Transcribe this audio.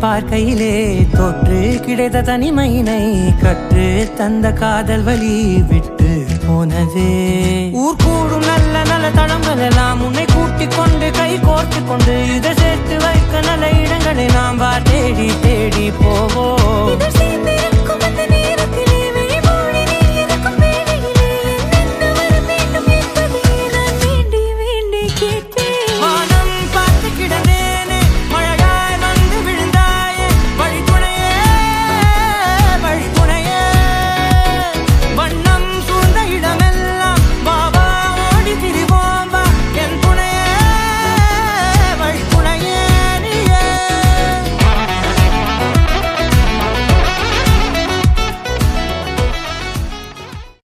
பார்க்கையிலே தொற்று கிடைத்த தனிமையினை கற்று தந்த காதல் வழி விட்டு போனதே. ஊர் கூடும் நல்ல நல்ல தளங்கள் எல்லாம் உன்னை கூட்டிக் கொண்டு கை கோர்த்து கொண்டு இதை சேர்த்து வைக்க நல்ல இடங்களை நாம் தேடி தேடி போவோம்.